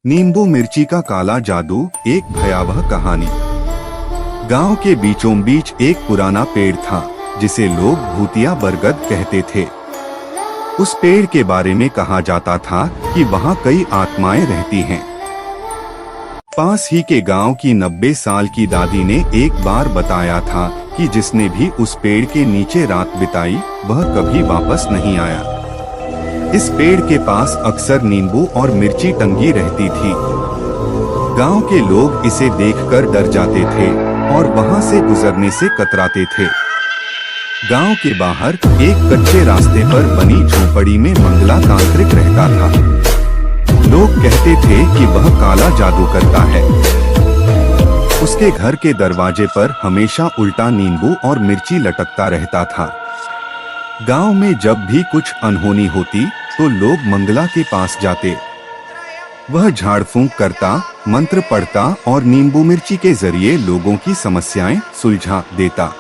नींबू मिर्ची का काला जादू, एक भयावह कहानी। गांव के बीचों बीच एक पुराना पेड़ था जिसे लोग भूतिया बरगद कहते थे। उस पेड़ के बारे में कहा जाता था कि वहां कई आत्माएं रहती हैं। पास ही के गांव की 90 साल की दादी ने एक बार बताया था कि जिसने भी उस पेड़ के नीचे रात बिताई वह कभी वापस नहीं आया। इस पेड़ के पास अक्सर नींबू और मिर्ची टंगी रहती थी। गांव के लोग इसे देखकर डर जाते थे और वहां से गुजरने से कतराते थे। गांव के बाहर एक कच्चे रास्ते पर बनी झोपड़ी में मंगला तांत्रिक रहता था। लोग कहते थे कि वह काला जादू करता है। उसके घर के दरवाजे पर हमेशा उल्टा नींबू और मिर्ची लटकता रहता था। गांव में जब भी कुछ अनहोनी होती तो लोग मंगला के पास जाते। वह झाड़ फूंक करता, मंत्र पढ़ता और नींबू मिर्ची के जरिए लोगों की समस्याएं सुलझा देता।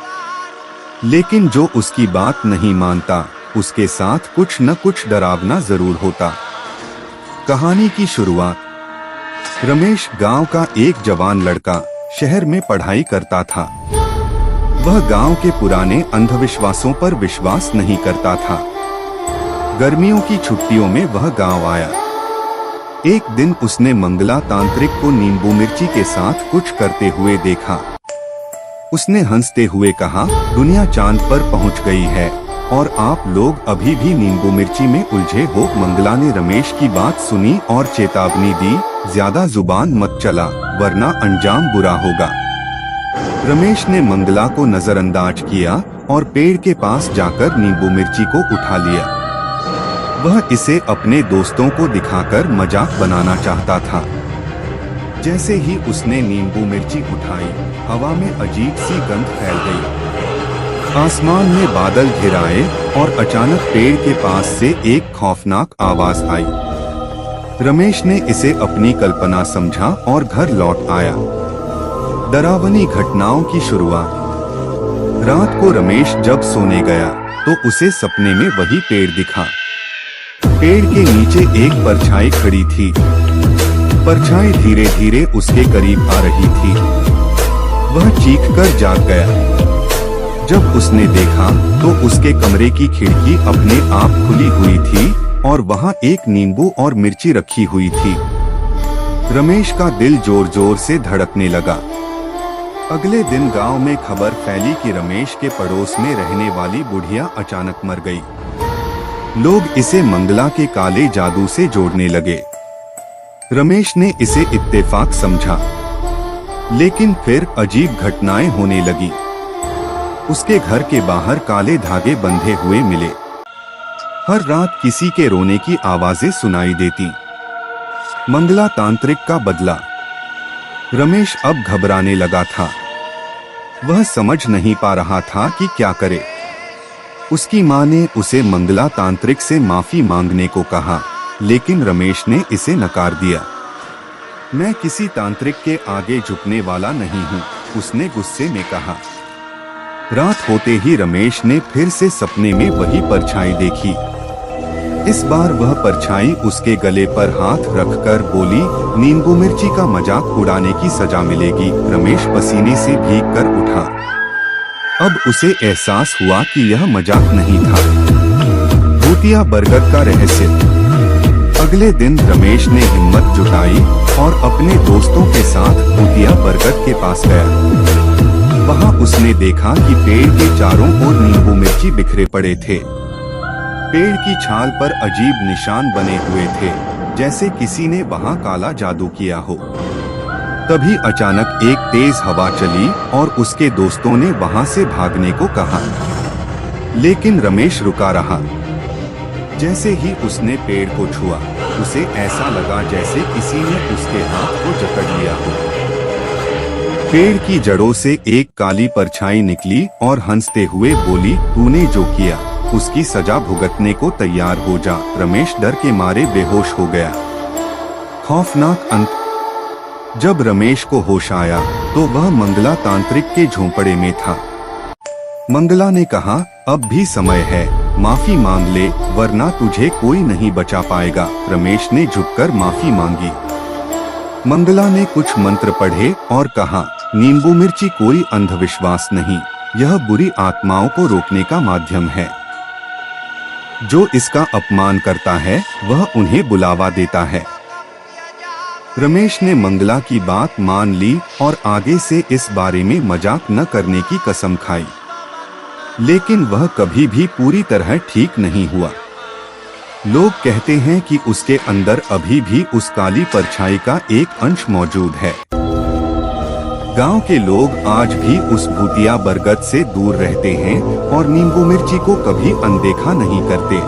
लेकिन जो उसकी बात नहीं मानता उसके साथ कुछ न कुछ डरावना जरूर होता। कहानी की शुरुआत। रमेश गांव का एक जवान लड़का शहर में पढ़ाई करता था। वह गांव के पुराने अंधविश्वासों पर विश्वास नहीं करता था। गर्मियों की छुट्टियों में वह गांव आया। एक दिन उसने मंगला तांत्रिक को नींबू मिर्ची के साथ कुछ करते हुए देखा। उसने हंसते हुए कहा, दुनिया चांद पर पहुंच गई है और आप लोग अभी भी नींबू मिर्ची में उलझे हो। मंगला ने रमेश की बात सुनी और चेतावनी दी, ज्यादा जुबान मत चला वरना अंजाम बुरा होगा। रमेश ने मंगला को नजरअंदाज किया और पेड़ के पास जाकर नींबू मिर्ची को उठा लिया। वह इसे अपने दोस्तों को दिखाकर मजाक बनाना चाहता था। जैसे ही उसने नींबू मिर्ची उठाई, हवा में अजीब सी गंध फैल गई। आसमान में बादल घिराए और अचानक पेड़ के पास से एक खौफनाक आवाज आई। रमेश ने इसे अपनी कल्पना समझा और घर लौट आया। डरावनी घटनाओं की शुरुआत। रात को रमेश जब सोने गया तो उसे सपने में वही पेड़ दिखा। पेड़ के नीचे एक परछाई खड़ी थी। परछाई धीरे धीरे उसके करीब आ रही थी। वह चीखकर जाग गया। जब उसने देखा तो उसके कमरे की खिड़की अपने आप खुली हुई थी और वहां एक नींबू और मिर्ची रखी हुई थी। रमेश का दिल जोर जोर से धड़कने लगा। अगले दिन गांव में खबर फैली कि रमेश के पड़ोस में रहने वाली बुढ़िया अचानक मर गई। लोग इसे मंगला के काले जादू से जोड़ने लगे। रमेश ने इसे इत्तेफाक समझा, लेकिन फिर अजीब घटनाएं होने लगी। उसके घर के बाहर काले धागे बंधे हुए मिले। हर रात किसी के रोने की आवाजें सुनाई देती। मंगला तांत्रिक का बदला। रमेश अब घबराने लगा था। वह समझ नहीं पा रहा था कि क्या करे। उसकी मां ने उसे मंगला तांत्रिक से माफी मांगने को कहा, लेकिन रमेश ने इसे नकार दिया। मैं किसी तांत्रिक के आगे झुकने वाला नहीं हूँ, उसने गुस्से में कहा। रात होते ही रमेश ने फिर से सपने में वही परछाई देखी। इस बार वह परछाई उसके गले पर हाथ रखकर बोली, नींबू मिर्ची का मजाक उड़ाने की सजा मिलेगी। रमेश पसीने से भीगकर उठा। अब उसे एहसास हुआ कि यह मजाक नहीं था। भूतिया बरगद का रहस्य। अगले दिन रमेश ने हिम्मत जुटाई और अपने दोस्तों के साथ भूतिया बरगद के पास गया। वहां उसने देखा कि पेड़ के चारों ओर नींबू मिर्ची बिखरे पड़े थे। पेड़ की छाल पर अजीब निशान बने हुए थे, जैसे किसी ने वहां काला जादू किया हो। तभी अचानक एक तेज हवा चली और उसके दोस्तों ने वहां से भागने को कहा, लेकिन रमेश रुका रहा। जैसे ही उसने पेड़ को छुआ, उसे ऐसा लगा जैसे किसी ने उसके हाथ को जकड़ लिया हो। पेड़ की जड़ों से एक काली परछाई निकली और हंसते हुए बोली, तूने जो किया उसकी सजा भुगतने को तैयार हो जा। रमेश डर के मारे बेहोश हो गया। खौफनाक अंत। जब रमेश को होश आया तो वह मंगला तांत्रिक के झोंपड़े में था। मंगला ने कहा, अब भी समय है, माफी मांग ले वरना तुझे कोई नहीं बचा पाएगा। रमेश ने झुककर माफी मांगी। मंगला ने कुछ मंत्र पढ़े और कहा, नींबू मिर्ची कोई अंधविश्वास नहीं, यह बुरी आत्माओं को रोकने का माध्यम है। जो इसका अपमान करता है वह उन्हें बुलावा देता है। रमेश ने मंगला की बात मान ली और आगे से इस बारे में मजाक न करने की कसम खाई। लेकिन वह कभी भी पूरी तरह ठीक नहीं हुआ। लोग कहते हैं कि उसके अंदर अभी भी उस काली परछाई का एक अंश मौजूद है। गांव के लोग आज भी उस भूतिया बरगद से दूर रहते हैं और नींबू मिर्ची को कभी अनदेखा नहीं करते,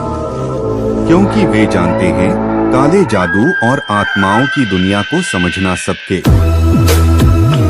क्योंकि वे जानते हैं काले जादू और आत्माओं की दुनिया को समझना सबके